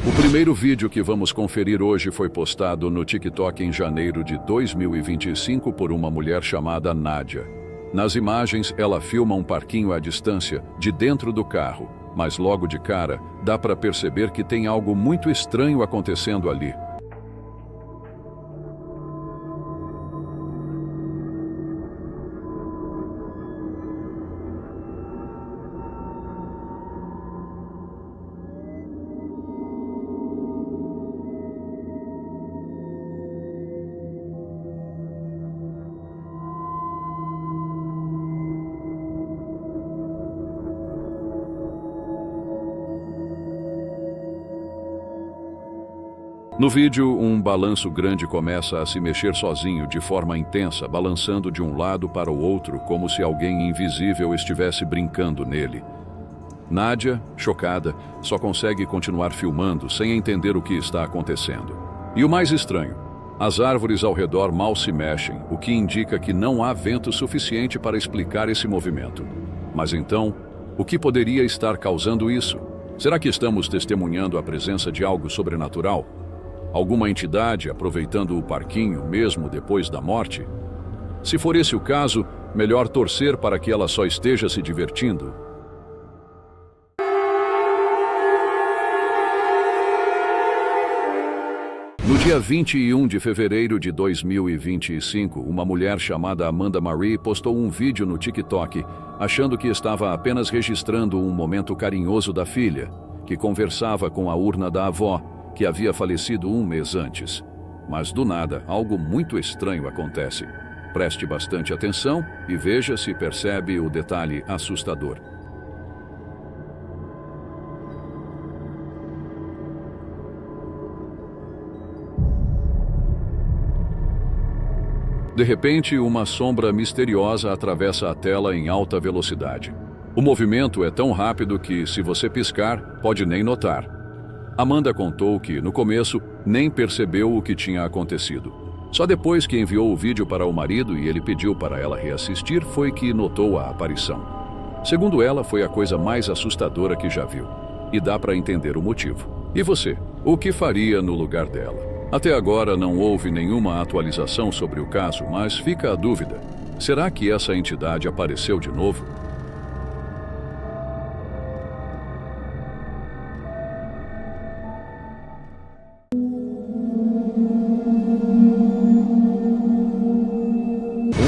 O primeiro vídeo que vamos conferir hoje foi postado no TikTok em janeiro de 2025 por uma mulher chamada Nádia. Nas imagens, ela filma um parquinho à distância, de dentro do carro, mas logo de cara, dá para perceber que tem algo muito estranho acontecendo ali. No vídeo, um balanço grande começa a se mexer sozinho, de forma intensa, balançando de um lado para o outro, como se alguém invisível estivesse brincando nele. Nádia, chocada, só consegue continuar filmando, sem entender o que está acontecendo. E o mais estranho, as árvores ao redor mal se mexem, o que indica que não há vento suficiente para explicar esse movimento. Mas então, o que poderia estar causando isso? Será que estamos testemunhando a presença de algo sobrenatural? Alguma entidade aproveitando o parquinho mesmo depois da morte? Se for esse o caso, melhor torcer para que ela só esteja se divertindo. No dia 21 de fevereiro de 2025, uma mulher chamada Amanda Marie postou um vídeo no TikTok, achando que estava apenas registrando um momento carinhoso da filha, que conversava com a urna da avó, que havia falecido um mês antes. Mas do nada, algo muito estranho acontece. Preste bastante atenção e veja se percebe o detalhe assustador. De repente, uma sombra misteriosa atravessa a tela em alta velocidade. O movimento é tão rápido que, se você piscar, pode nem notar. Amanda contou que, no começo, nem percebeu o que tinha acontecido. Só depois que enviou o vídeo para o marido e ele pediu para ela reassistir, foi que notou a aparição. Segundo ela, foi a coisa mais assustadora que já viu. E dá para entender o motivo. E você? O que faria no lugar dela? Até agora não houve nenhuma atualização sobre o caso, mas fica a dúvida. Será que essa entidade apareceu de novo?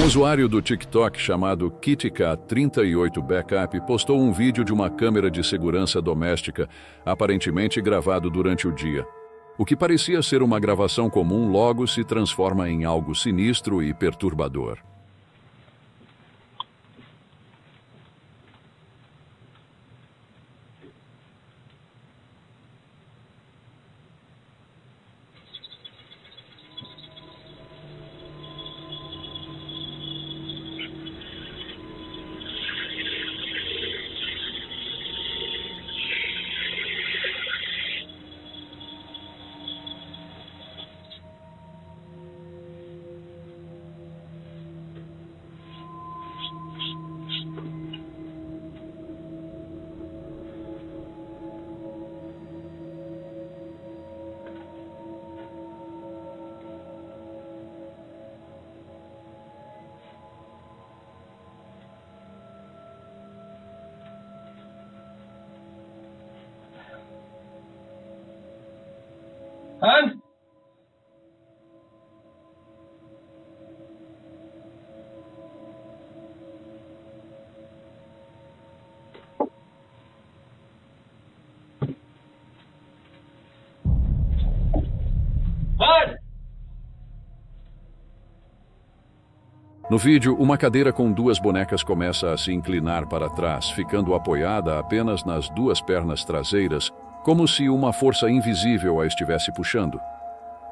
Um usuário do TikTok chamado KittyCat38Backup postou um vídeo de uma câmera de segurança doméstica, aparentemente gravado durante o dia. O que parecia ser uma gravação comum logo se transforma em algo sinistro e perturbador. Han? No vídeo, uma cadeira com duas bonecas começa a se inclinar para trás, ficando apoiada apenas nas duas pernas traseiras, como se uma força invisível a estivesse puxando.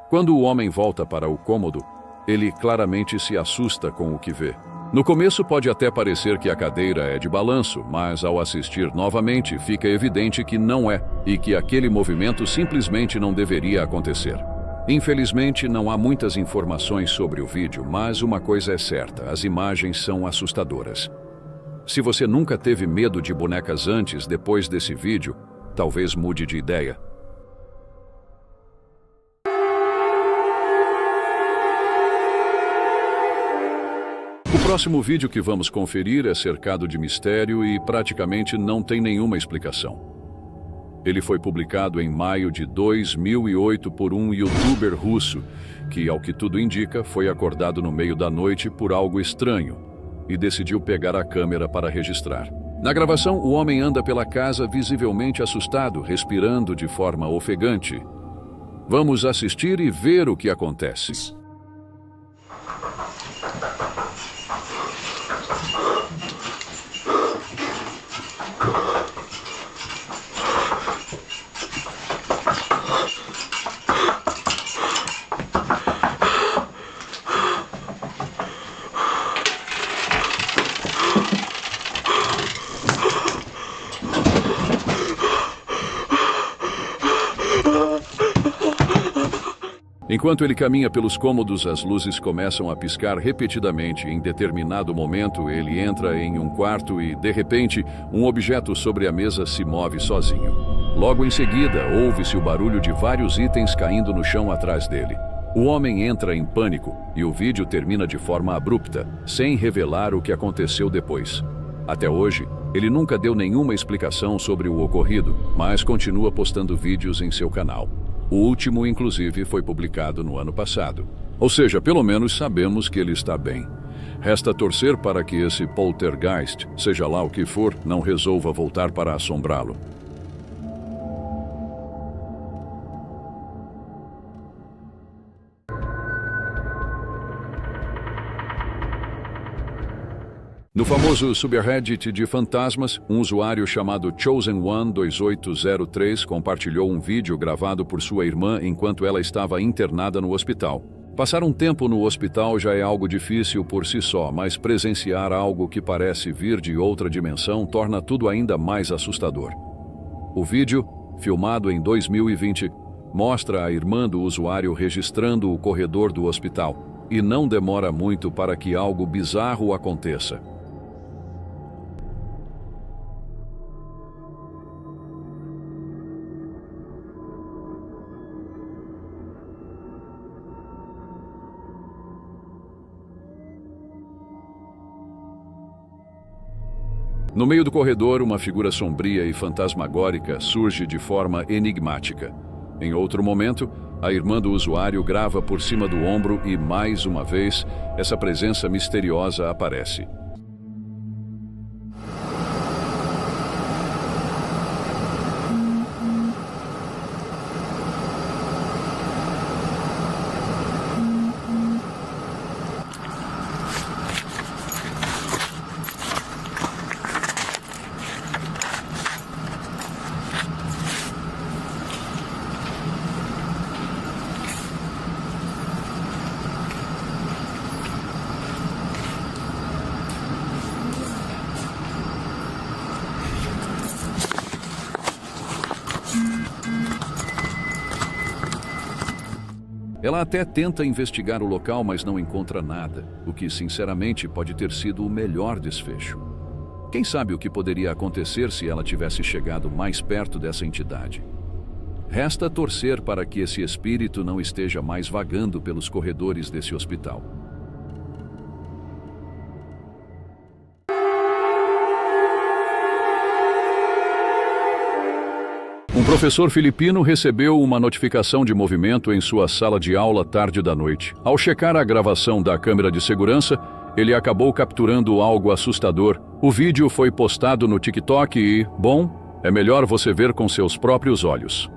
Quando o homem volta para o cômodo, ele claramente se assusta com o que vê. No começo pode até parecer que a cadeira é de balanço, mas ao assistir novamente fica evidente que não é e que aquele movimento simplesmente não deveria acontecer. Infelizmente, não há muitas informações sobre o vídeo, mas uma coisa é certa, as imagens são assustadoras. Se você nunca teve medo de bonecas antes, depois desse vídeo, talvez mude de ideia. próximo vídeo que vamos conferir é cercado de mistério e praticamente não tem nenhuma explicação. Ele foi publicado em maio de 2008 por um youtuber russo, que, ao que tudo indica, foi acordado no meio da noite por algo estranho e decidiu pegar a câmera para registrar. Na gravação, o homem anda pela casa visivelmente assustado, respirando de forma ofegante. Vamos assistir e ver o que acontece. Enquanto ele caminha pelos cômodos, as luzes começam a piscar repetidamente. Em determinado momento, ele entra em um quarto e, de repente, um objeto sobre a mesa se move sozinho. Logo em seguida, ouve-se o barulho de vários itens caindo no chão atrás dele. O homem entra em pânico e o vídeo termina de forma abrupta, sem revelar o que aconteceu depois. Até hoje, ele nunca deu nenhuma explicação sobre o ocorrido, mas continua postando vídeos em seu canal. O último, inclusive, foi publicado no ano passado. Ou seja, pelo menos sabemos que ele está bem. Resta torcer para que esse poltergeist, seja lá o que for, não resolva voltar para assombrá-lo. No famoso subreddit de fantasmas, um usuário chamado Chosen12803 compartilhou um vídeo gravado por sua irmã enquanto ela estava internada no hospital. Passar um tempo no hospital já é algo difícil por si só, mas presenciar algo que parece vir de outra dimensão torna tudo ainda mais assustador. O vídeo, filmado em 2020, mostra a irmã do usuário registrando o corredor do hospital, e não demora muito para que algo bizarro aconteça. No meio do corredor, uma figura sombria e fantasmagórica surge de forma enigmática. Em outro momento, a irmã do usuário grava por cima do ombro e, mais uma vez, essa presença misteriosa aparece. Ela até tenta investigar o local, mas não encontra nada, o que, sinceramente, pode ter sido o melhor desfecho. Quem sabe o que poderia acontecer se ela tivesse chegado mais perto dessa entidade? Resta torcer para que esse espírito não esteja mais vagando pelos corredores desse hospital. Um professor filipino recebeu uma notificação de movimento em sua sala de aula tarde da noite. Ao checar a gravação da câmera de segurança, ele acabou capturando algo assustador. O vídeo foi postado no TikTok e, bom, é melhor você ver com seus próprios olhos.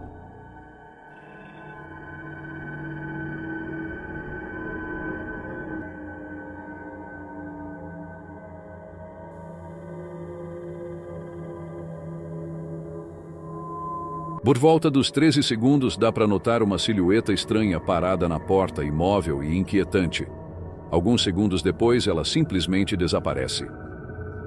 Por volta dos 13 segundos dá para notar uma silhueta estranha parada na porta, imóvel e inquietante. Alguns segundos depois, ela simplesmente desaparece.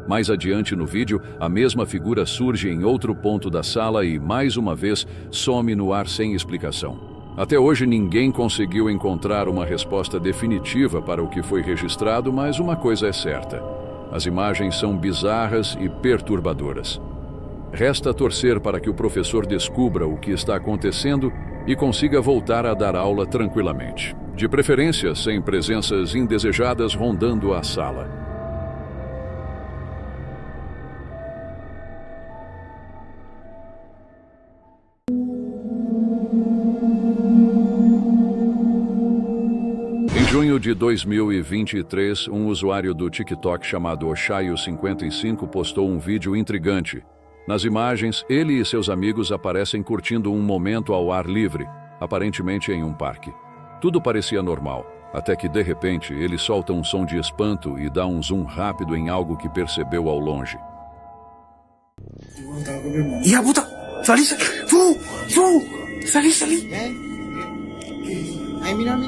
Mais adiante no vídeo, a mesma figura surge em outro ponto da sala e, mais uma vez, some no ar sem explicação. Até hoje, ninguém conseguiu encontrar uma resposta definitiva para o que foi registrado, mas uma coisa é certa: as imagens são bizarras e perturbadoras. Resta torcer para que o professor descubra o que está acontecendo e consiga voltar a dar aula tranquilamente. De preferência, sem presenças indesejadas rondando a sala. junho de 2023, um usuário do TikTok chamado Oshaio55 postou um vídeo intrigante. Nas imagens, ele e seus amigos aparecem curtindo um momento ao ar livre, aparentemente em um parque. Tudo parecia normal, até que de repente ele solta um som de espanto e dá um zoom rápido em algo que percebeu ao longe. Iya puta, salí. Ay, mira.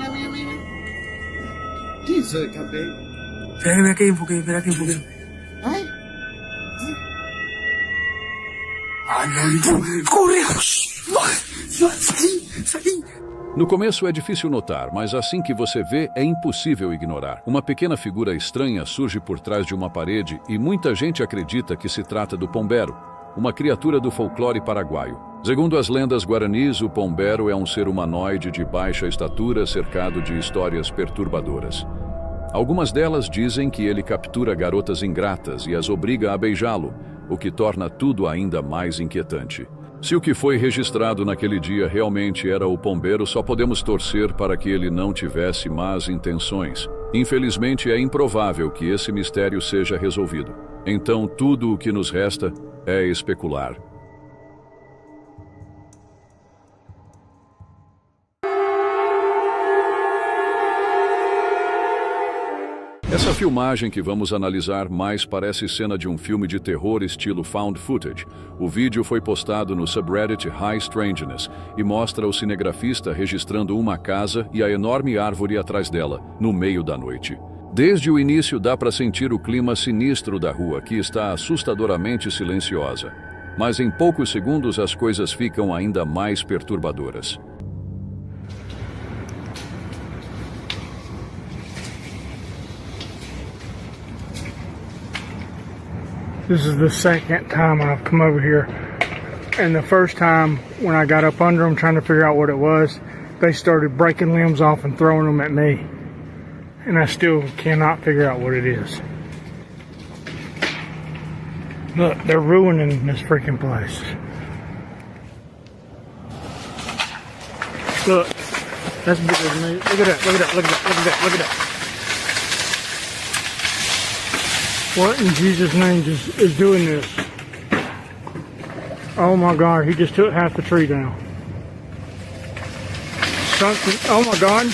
¿Qué es eso de café? Espera que enfoque. Ay. Ah, no, corre! Salí! No começo é difícil notar, mas assim que você vê, é impossível ignorar. Uma pequena figura estranha surge por trás de uma parede e muita gente acredita que se trata do pombero, uma criatura do folclore paraguaio. Segundo as lendas guaranis, o pombero é um ser humanoide de baixa estatura cercado de histórias perturbadoras. Algumas delas dizem que ele captura garotas ingratas e as obriga a beijá-lo, o que torna tudo ainda mais inquietante. Se o que foi registrado naquele dia realmente era o pombeiro, só podemos torcer para que ele não tivesse más intenções. Infelizmente, é improvável que esse mistério seja resolvido. Então, tudo o que nos resta é especular. Essa filmagem que vamos analisar mais parece cena de um filme de terror estilo found footage. O vídeo foi postado no subreddit High Strangeness e mostra o cinegrafista registrando uma casa e a enorme árvore atrás dela, no meio da noite. Desde o início dá para sentir o clima sinistro da rua, que está assustadoramente silenciosa. Mas em poucos segundos as coisas ficam ainda mais perturbadoras. This is the second time I've come over here, and the first time when I got up under them trying to figure out what it was, they started breaking limbs off and throwing them at me, and I still cannot figure out what it is. Look, they're ruining this freaking place. Look, that's bigger than me. Look at that. What in Jesus' name is doing this? Oh my God, he just took half the tree down. Something, oh my God.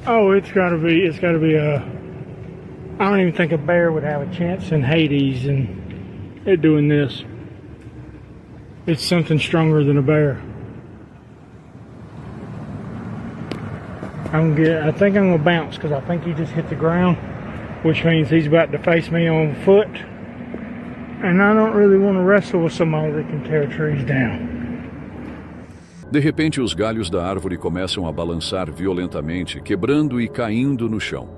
Oh, it's gotta be I don't even think a bear would have a chance in Hades and it doing this. It's something stronger than a bear. I think I'm gonna bounce because I think he just hit the ground, which means he's about to face me on foot. And I don't really want to wrestle with somebody that can tear trees down. De repente, os galhos da árvore começam a balançar violentamente, quebrando e caindo no chão.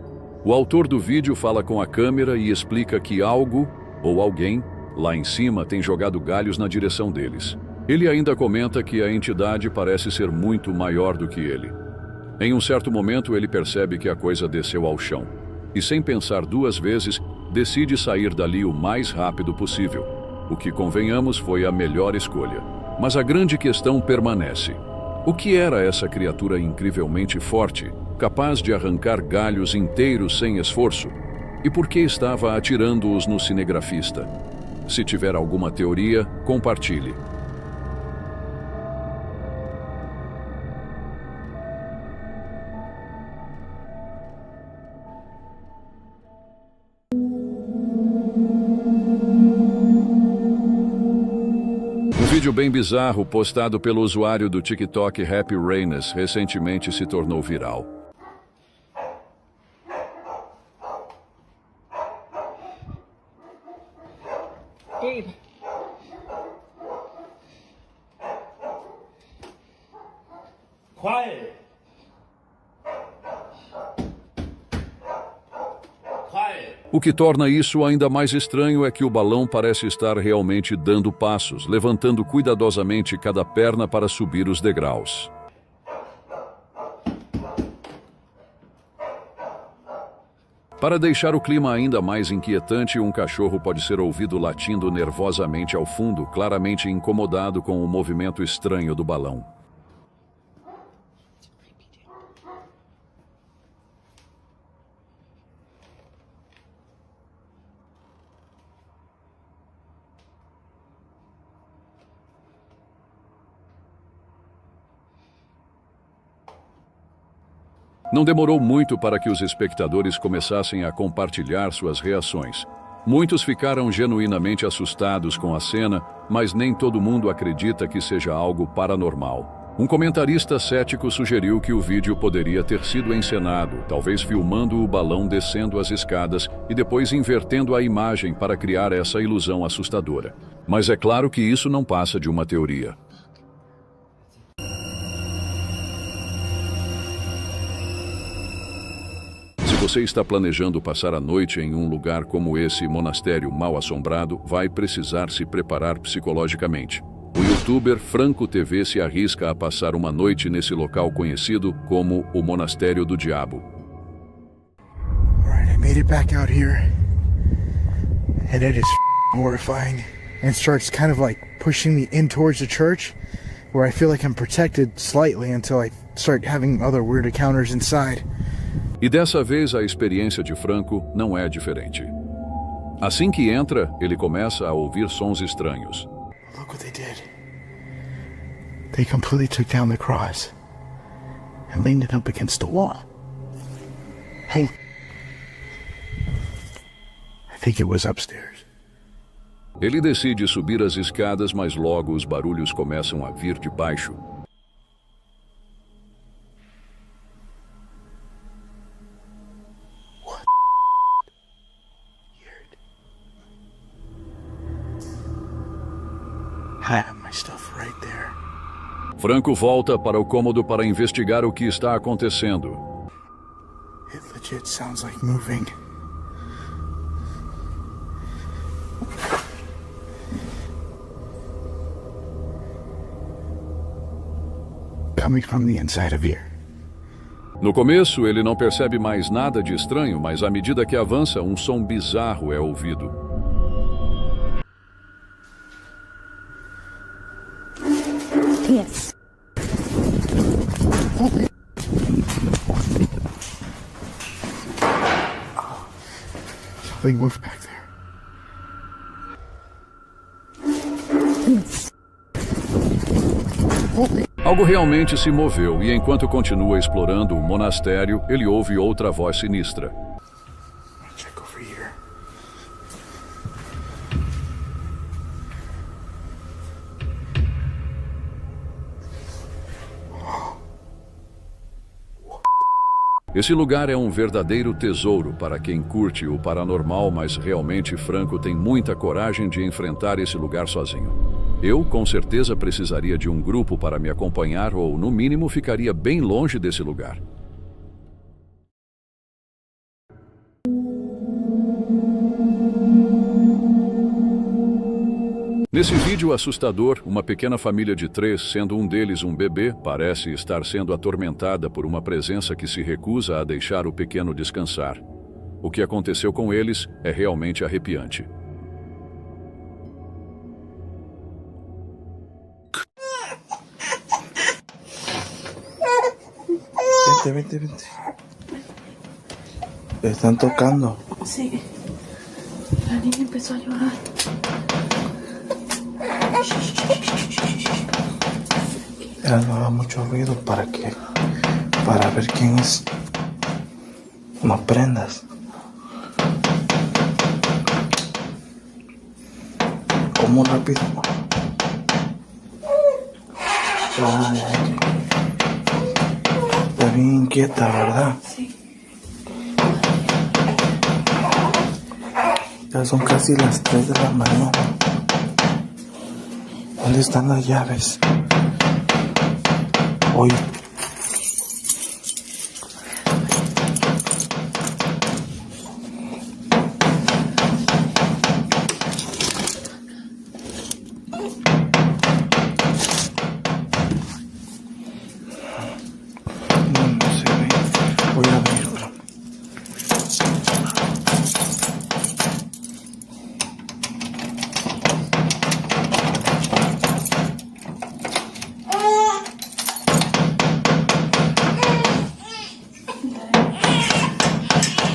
O autor do vídeo fala com a câmera e explica que algo, ou alguém, lá em cima tem jogado galhos na direção deles. Ele ainda comenta que a entidade parece ser muito maior do que ele. Em um certo momento, ele percebe que a coisa desceu ao chão. E sem pensar duas vezes, decide sair dali o mais rápido possível. O que, convenhamos, foi a melhor escolha. Mas a grande questão permanece. O que era essa criatura incrivelmente forte, capaz de arrancar galhos inteiros sem esforço? E por que estava atirando-os no cinegrafista? Se tiver alguma teoria, compartilhe. Um vídeo bem bizarro postado pelo usuário do TikTok Happy Rainers recentemente se tornou viral. Gabe. Quiet. O que torna isso ainda mais estranho é que o balão parece estar realmente dando passos, levantando cuidadosamente cada perna para subir os degraus. Para deixar o clima ainda mais inquietante, um cachorro pode ser ouvido latindo nervosamente ao fundo, claramente incomodado com o movimento estranho do balão. Não demorou muito para que os espectadores começassem a compartilhar suas reações. Muitos ficaram genuinamente assustados com a cena, mas nem todo mundo acredita que seja algo paranormal. Um comentarista cético sugeriu que o vídeo poderia ter sido encenado, talvez filmando o balão descendo as escadas e depois invertendo a imagem para criar essa ilusão assustadora. Mas é claro que isso não passa de uma teoria. Se você está planejando passar a noite em um lugar como esse monastério mal assombrado, vai precisar se preparar psicologicamente. O youtuber Franco TV se arrisca a passar uma noite nesse local conhecido como o Monastério do Diabo. Alright, I made it back out here, and it is horrifying, and starts kind of like pushing me in towards the church, where I feel like I'm protected slightly until I start having other weird encounters inside. E dessa vez a experiência de Franco não é diferente. Assim que entra, ele começa a ouvir sons estranhos. Look what they did. They completely took down the cross and leaned it up against the wall. Hey, I think it was upstairs. Ele decide subir as escadas, mas logo os barulhos começam a vir de baixo. I have my stuff right there. Franco volta para o cômodo para investigar o que está acontecendo. It legit sounds like moving. Coming from the inside of here. No começo, ele não percebe mais nada de estranho, mas à medida que avança, um som bizarro é ouvido. Yes. Something moved back there. Algo realmente se moveu e enquanto continua explorando o monastério, ele ouve outra voz sinistra. Check over here. Esse lugar é um verdadeiro tesouro para quem curte o paranormal, mas realmente Franco tem muita coragem de enfrentar esse lugar sozinho. Eu, com certeza, precisaria de um grupo para me acompanhar ou, no mínimo, ficaria bem longe desse lugar. Nesse vídeo assustador, uma pequena família de 3, sendo um deles um bebê, parece estar sendo atormentada por uma presença que se recusa a deixar o pequeno descansar. O que aconteceu com eles é realmente arrepiante. Vente, vente. Te están tocando. Sí. La niña empezó a llorar. Ya no haga mucho ruido para ver quién es. No prendas. ¿Cómo rápido? Ay, está bien inquieta, ¿verdad? Sí. Ya son casi las 3 de la mañana. ¿Dónde están las llaves? Hoy. No se ve. Voy a abrirlo.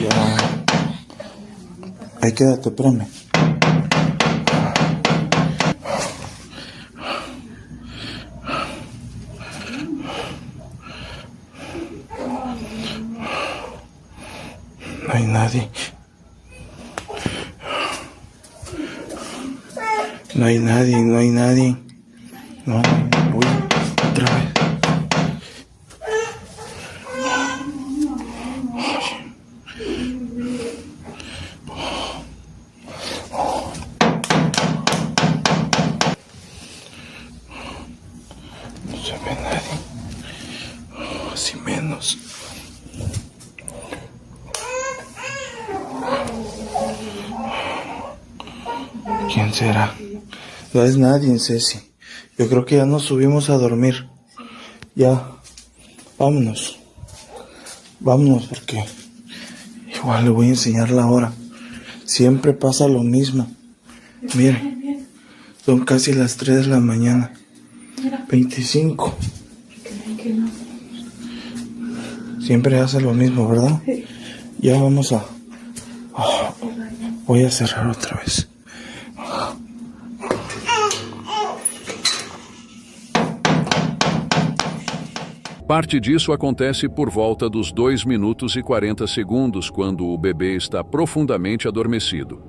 Ya. Ahí quédate, espérame. nadie. No hay nadie, no hay nadie. No, uy, otra vez. No se ve nadie. Así menos. ¿Quién será? No es nadie, Ceci. Yo creo que ya nos subimos a dormir. Ya. Vámonos. Vámonos porque igual le voy a enseñar la hora. Siempre pasa lo mismo. Miren. Son casi las 3 de la mañana. 25. Siempre hace lo mismo, ¿verdad? Ya vamos a... voy a cerrar otra vez. Parte disso acontece por volta dos 2 minutos e 40 segundos, quando o bebê está profundamente adormecido.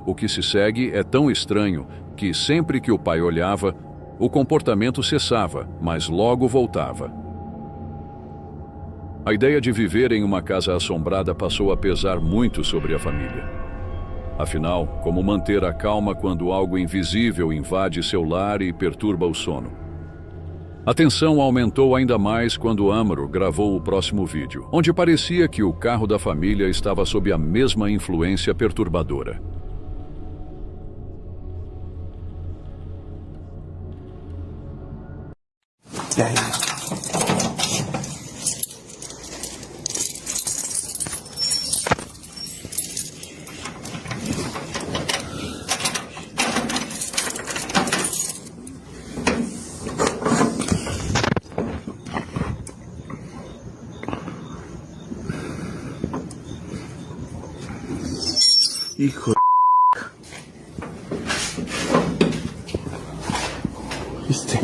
O que se segue é tão estranho que, sempre que o pai olhava, o comportamento cessava, mas logo voltava. A ideia de viver em uma casa assombrada passou a pesar muito sobre a família. Afinal, como manter a calma quando algo invisível invade seu lar e perturba o sono? A tensão aumentou ainda mais quando Amro gravou o próximo vídeo, onde parecia que o carro da família estava sob a mesma influência perturbadora. E aí? Hijo de... ¿Viste?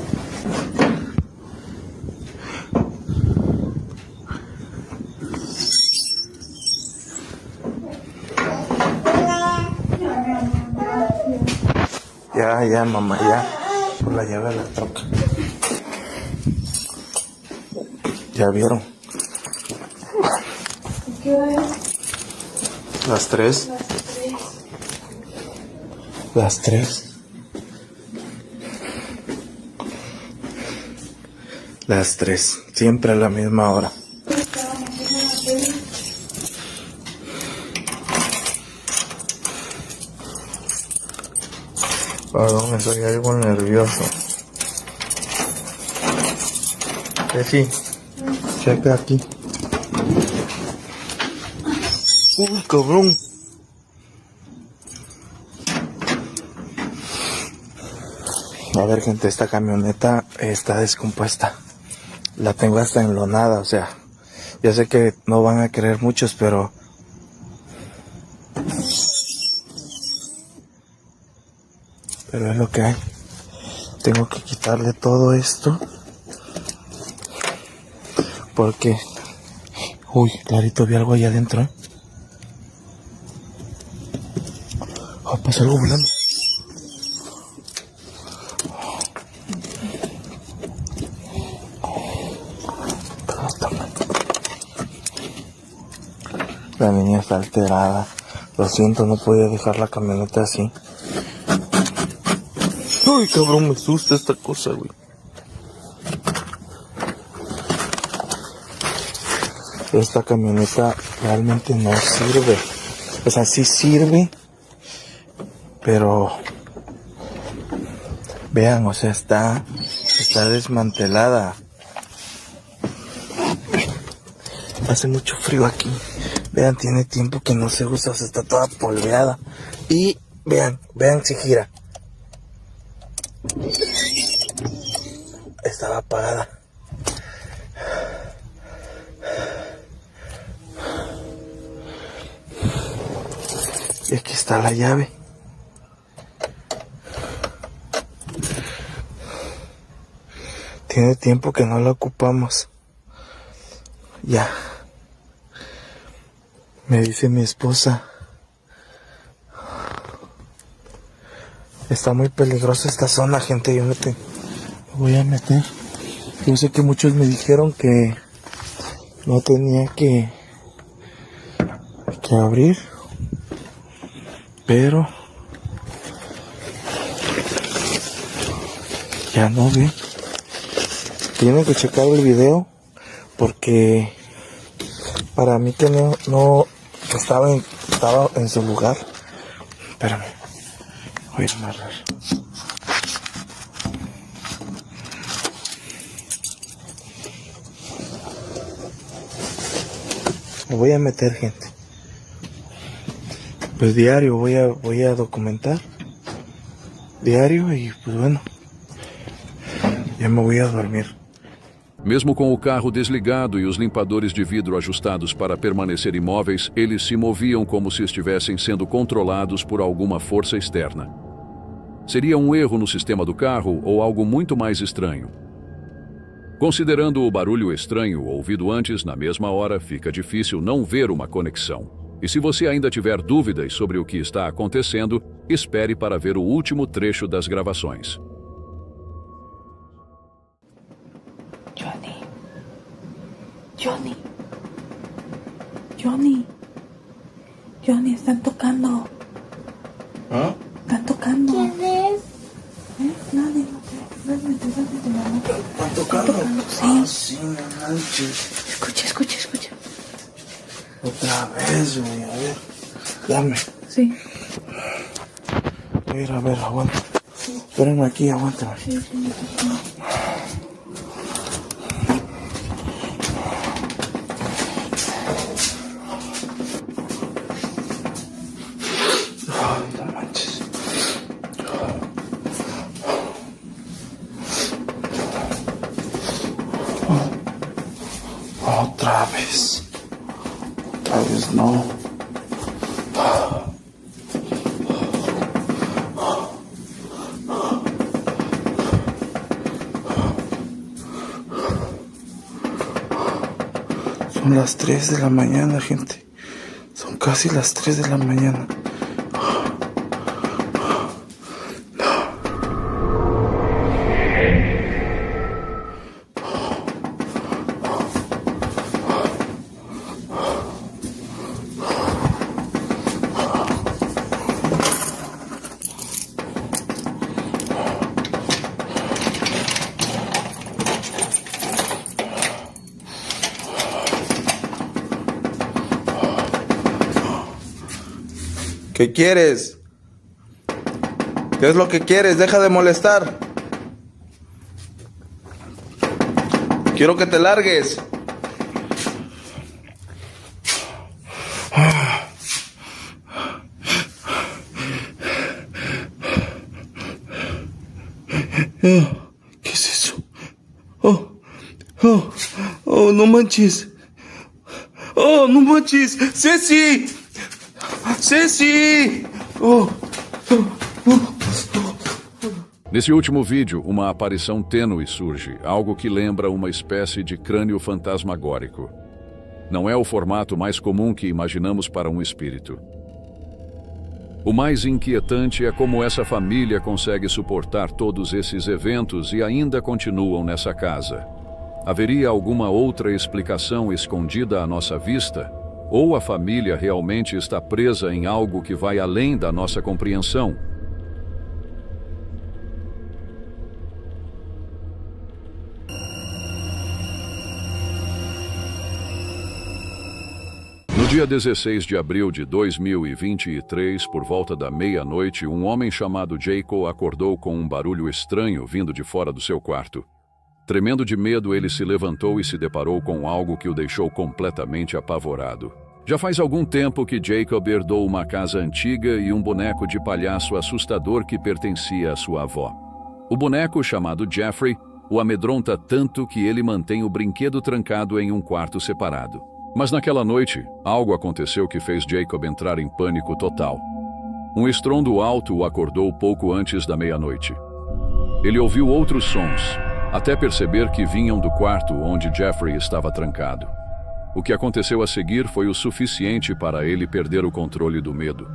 Ya, mamá, ya. Por la llave de la troca. ¿Ya vieron? ¿Qué hora es? Las 3. Las 3. Las 3. Siempre a la misma hora. Perdón, estoy algo nervioso. Sí, checa aquí. Uy, cabrón. A ver, gente, esta camioneta está descompuesta. La tengo hasta enlonada, o sea, ya sé que no van a querer muchos, pero es lo que hay. Tengo que quitarle todo esto porque, uy, clarito, vi algo ahí adentro, pasa algo volando. La niña está alterada. Lo siento, no podía dejar la camioneta así. Uy, cabrón, me asusta esta cosa, güey. Esta camioneta realmente no sirve. O sea, sí sirve, pero vean, o sea, está desmantelada. Hace mucho frío aquí. Vean, tiene tiempo que no se usa, o sea, está toda polveada. Y vean si gira. Estaba apagada. Y aquí está la llave. Tiene tiempo que no la ocupamos. Ya. Me dice mi esposa, está muy peligrosa esta zona, gente. Yo me voy a meter. Yo sé que muchos me dijeron que no tenía que abrir, pero ya no vi. Tienen que checar el video porque para mí que no estaba en su lugar. Espérame, voy a amarrar. Me voy a meter, gente. Pues diario voy a documentar. Diario y pues bueno. Ya me voy a dormir. Mesmo com o carro desligado e os limpadores de vidro ajustados para permanecer imóveis, eles se moviam como se estivessem sendo controlados por alguma força externa. Seria um erro no sistema do carro ou algo muito mais estranho? Considerando o barulho estranho ouvido antes, na mesma hora, fica difícil não ver uma conexão. E se você ainda tiver dúvidas sobre o que está acontecendo, espere para ver o último trecho das gravações. Johnny, están tocando. ¿Ah? Están tocando. ¿Quién es? Nadie, duérmete, mamá. ¿Están tocando? Sí. Ah, sí, no manches. Escucha. Otra vez, güey, a ver. Dame. Sí. A ver, aguanta. Espérenme aquí, aguántame. Sí. Ay, no manches. Otra vez. No. Son las 3 de la mañana, gente. Son casi las 3 de la mañana. ¿Qué quieres? ¿Qué es lo que quieres? Deja de molestar. Quiero que te largues. ¿Qué es eso? Oh, no manches. Oh, no manches. ¡Ceci! ¡Ceci! Nesse último vídeo, uma aparição tênue surge, algo que lembra uma espécie de crânio fantasmagórico. Não é o formato mais comum que imaginamos para um espírito. O mais inquietante é como essa família consegue suportar todos esses eventos e ainda continuam nessa casa. Haveria alguma outra explicação escondida à nossa vista? Ou a família realmente está presa em algo que vai além da nossa compreensão? No dia 16 de abril de 2023, por volta da meia-noite, um homem chamado Jacob acordou com um barulho estranho vindo de fora do seu quarto. Tremendo de medo, ele se levantou e se deparou com algo que o deixou completamente apavorado. Já faz algum tempo que Jacob herdou uma casa antiga e um boneco de palhaço assustador que pertencia à sua avó. O boneco, chamado Jeffrey, o amedronta tanto que ele mantém o brinquedo trancado em um quarto separado. Mas naquela noite, algo aconteceu que fez Jacob entrar em pânico total. Um estrondo alto o acordou pouco antes da meia-noite. Ele ouviu outros sons, até perceber que vinham do quarto onde Jeffrey estava trancado. O que aconteceu a seguir foi o suficiente para ele perder o controle do medo.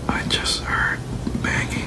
I just heard banging.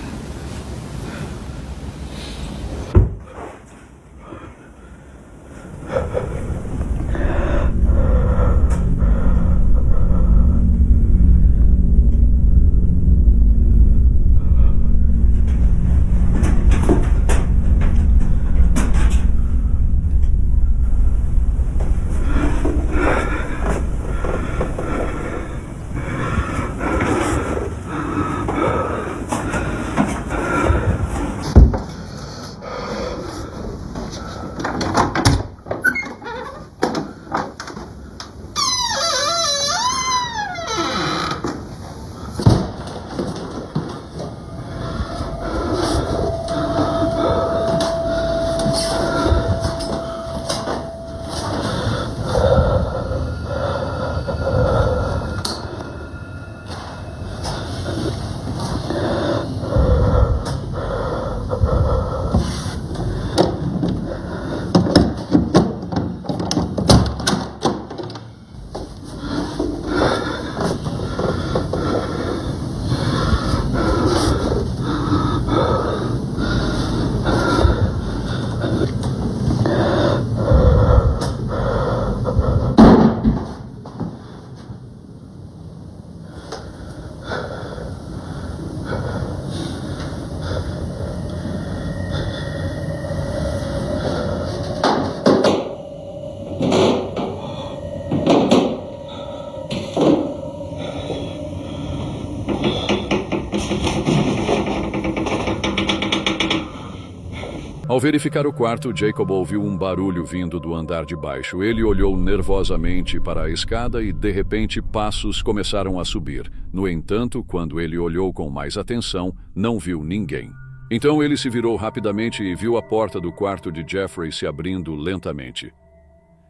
Ao verificar o quarto, Jacob ouviu um barulho vindo do andar de baixo. Ele olhou nervosamente para a escada e, de repente, passos começaram a subir. No entanto, quando ele olhou com mais atenção, não viu ninguém. Então ele se virou rapidamente e viu a porta do quarto de Jeffrey se abrindo lentamente.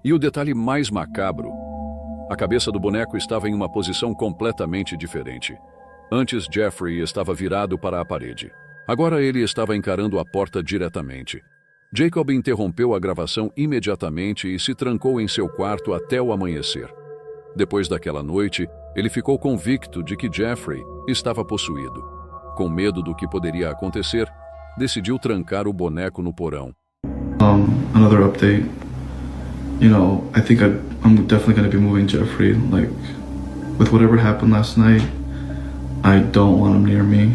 E o detalhe mais macabro: a cabeça do boneco estava em uma posição completamente diferente. Antes, Jeffrey estava virado para a parede. Agora ele estava encarando a porta diretamente. Jacob interrompeu a gravação imediatamente e se trancou em seu quarto até o amanhecer. Depois daquela noite, ele ficou convicto de que Jeffrey estava possuído. Com medo do que poderia acontecer, decidiu trancar o boneco no porão. Another update. I think I'm definitely going to be moving Jeffrey. Like, with whatever happened last night, I don't want him near me.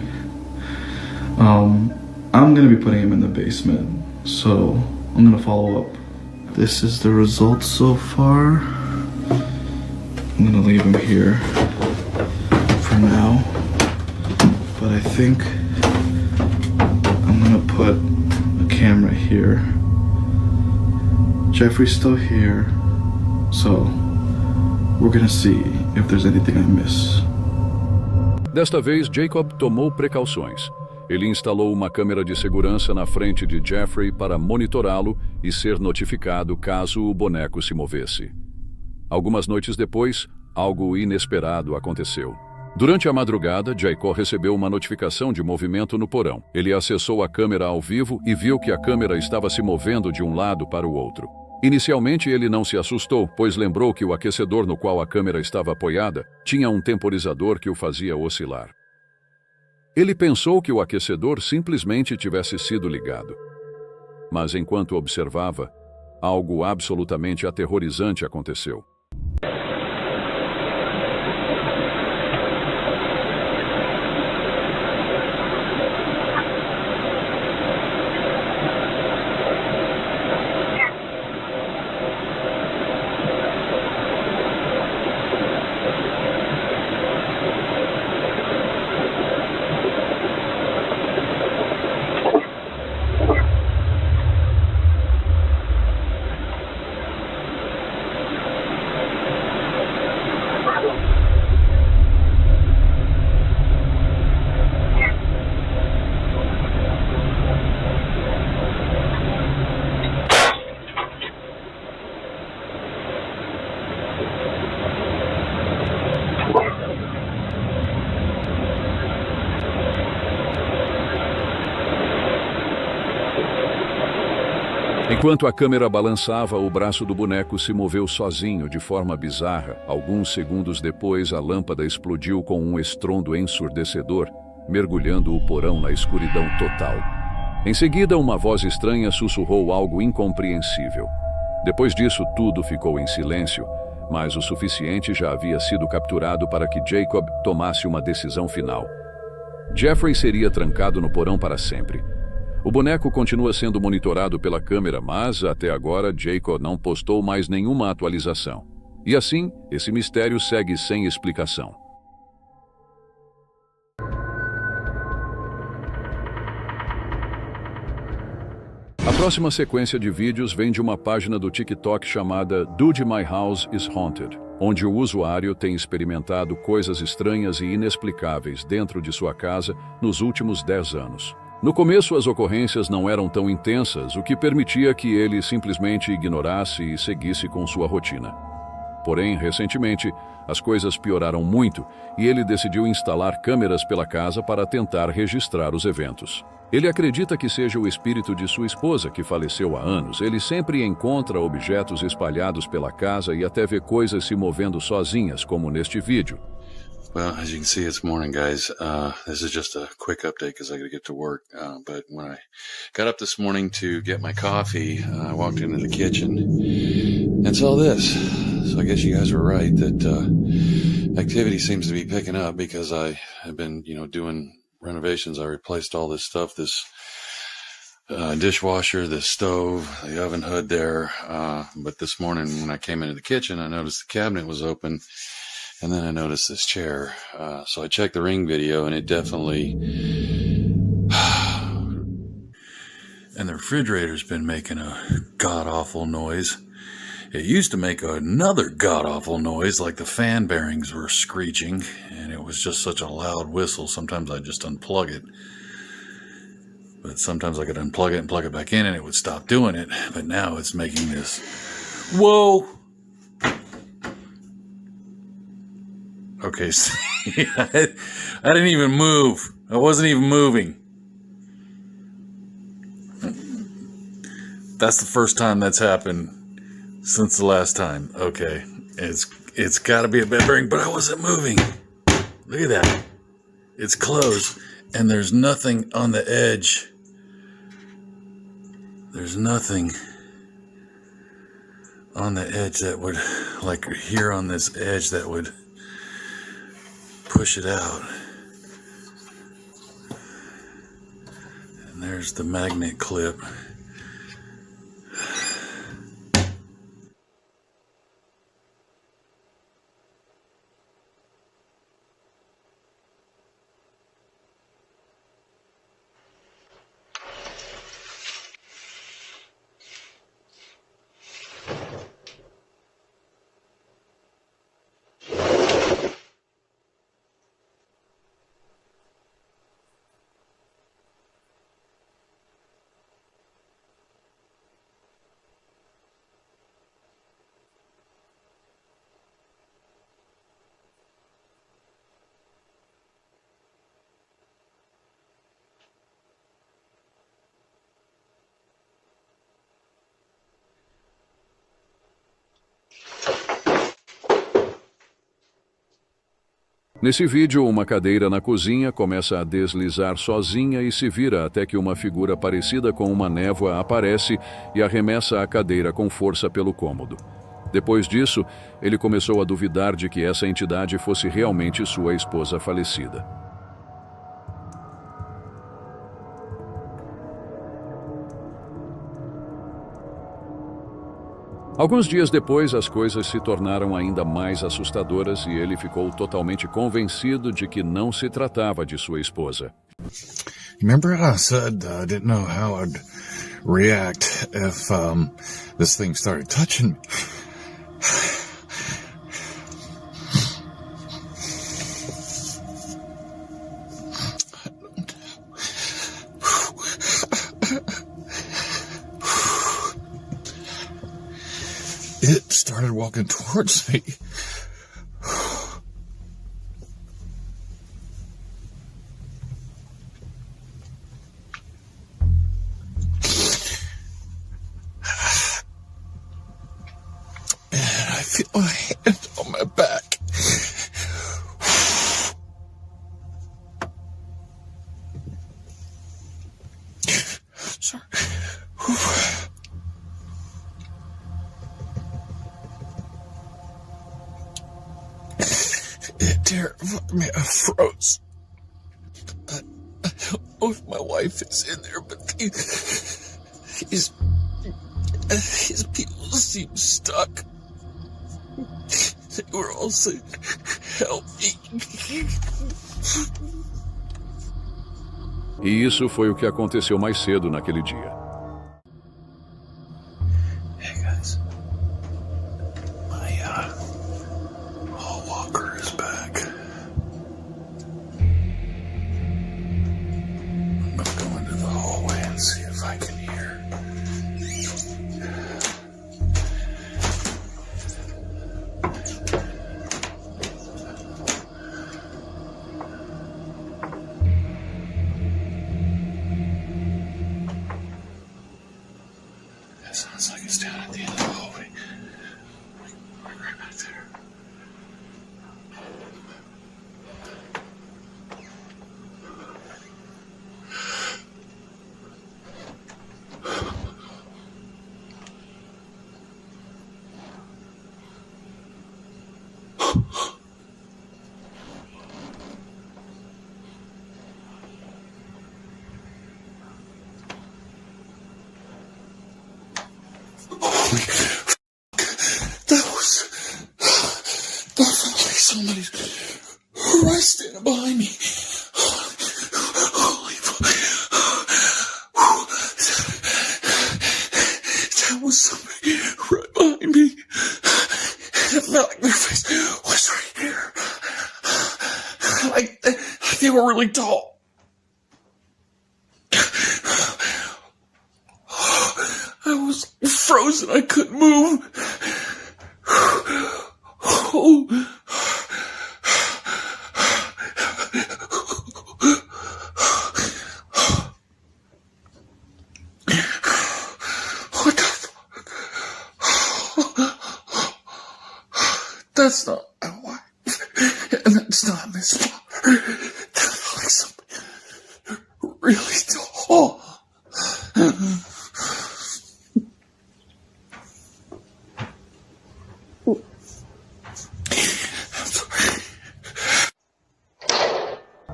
I'm going to be putting him in the basement, so I'm going to follow up. This is the results so far. I'm going to leave him here for now, but I think I'm going to put a camera here. Jeffrey's still here, so we're going to see if there's anything I miss. Desta vez, Jacob tomou precauções. Ele instalou uma câmera de segurança na frente de Jeffrey para monitorá-lo e ser notificado caso o boneco se movesse. Algumas noites depois, algo inesperado aconteceu. Durante a madrugada, Jacob recebeu uma notificação de movimento no porão. Ele acessou a câmera ao vivo e viu que a câmera estava se movendo de um lado para o outro. Inicialmente, ele não se assustou, pois lembrou que o aquecedor no qual a câmera estava apoiada tinha um temporizador que o fazia oscilar. Ele pensou que o aquecedor simplesmente tivesse sido ligado. Mas enquanto observava, algo absolutamente aterrorizante aconteceu. Enquanto a câmera balançava, o braço do boneco se moveu sozinho de forma bizarra. Alguns segundos depois, a lâmpada explodiu com um estrondo ensurdecedor, mergulhando o porão na escuridão total. Em seguida, uma voz estranha sussurrou algo incompreensível. Depois disso, tudo ficou em silêncio, mas o suficiente já havia sido capturado para que Jacob tomasse uma decisão final. Jeffrey seria trancado no porão para sempre. O boneco continua sendo monitorado pela câmera, mas, até agora, Jacob não postou mais nenhuma atualização. E assim, esse mistério segue sem explicação. A próxima sequência de vídeos vem de uma página do TikTok chamada Dude My House is Haunted, onde o usuário tem experimentado coisas estranhas e inexplicáveis dentro de sua casa nos últimos 10 anos. No começo, as ocorrências não eram tão intensas, o que permitia que ele simplesmente ignorasse e seguisse com sua rotina. Porém, recentemente, as coisas pioraram muito e ele decidiu instalar câmeras pela casa para tentar registrar os eventos. Ele acredita que seja o espírito de sua esposa, que faleceu há anos. Ele sempre encontra objetos espalhados pela casa e até vê coisas se movendo sozinhas, como neste vídeo. Well, as you can see, it's morning, guys. This is just a quick update because I got to get to work. But when I got up this morning to get my coffee, I walked into the kitchen and saw this. So I guess you guys were right that activity seems to be picking up because I have been, doing renovations. I replaced all this stuff, this dishwasher, this stove, the oven hood there. But this morning when I came into the kitchen, I noticed the cabinet was open. And then I noticed this chair. So I checked the Ring video, and it definitely... and the refrigerator's been making a god-awful noise. It used to make another god-awful noise, like the fan bearings were screeching, and it was just such a loud whistle. Sometimes I'd just unplug it. But sometimes I could unplug it and plug it back in, and it would stop doing it. But now it's making this... Whoa! Okay, see, I didn't even move. I wasn't even moving. That's the first time that's happened since the last time. Okay, it's got to be a bed bearing, but I wasn't moving. Look at that. It's closed, and there's nothing on the edge. There's nothing on the edge that would, like here on this edge, that would push it out. And there's the magnet clip. Nesse vídeo, uma cadeira na cozinha começa a deslizar sozinha e se vira até que uma figura parecida com uma névoa aparece e arremessa a cadeira com força pelo cômodo. Depois disso, ele começou a duvidar de que essa entidade fosse realmente sua esposa falecida. Alguns dias depois, as coisas se tornaram ainda mais assustadoras e ele ficou totalmente convencido de que não se tratava de sua esposa. Remember I said I didn't know how I'd react if this thing started touching me? It started walking towards me. feel a hand on my back. Sorry. It terrified me. I froze. I don't know if my wife is in there, but his people seem stuck. They were all saying, "Help me." E isso foi o que aconteceu mais cedo naquele dia. Hey guys, my hall walker is back. I'm gonna go into the hallway and see if I can hear. It sounds like it's down at the end of the hallway. Right back there. Definitely somebody's right standing behind me. Holy fuck. That was somebody right behind me. It felt like their face was right here. Like they were really tall. I was frozen. I couldn't move. Oh. What the fuck? That's not my wife. And that's not Miss Potter. That felt like somebody really tall.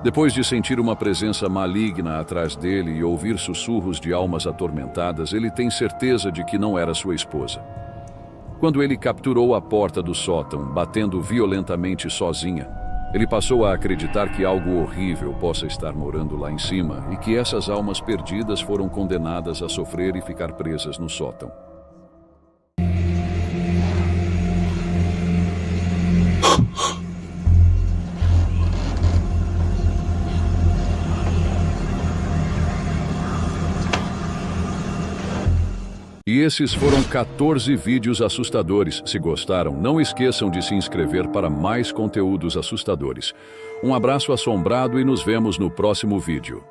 Depois de sentir uma presença maligna atrás dele e ouvir sussurros de almas atormentadas, ele tem certeza de que não era sua esposa. Quando ele capturou a porta do sótão, batendo violentamente sozinha, ele passou a acreditar que algo horrível possa estar morando lá em cima e que essas almas perdidas foram condenadas a sofrer e ficar presas no sótão. E esses foram 14 vídeos assustadores. Se gostaram, não esqueçam de se inscrever para mais conteúdos assustadores. Um abraço assombrado e nos vemos no próximo vídeo.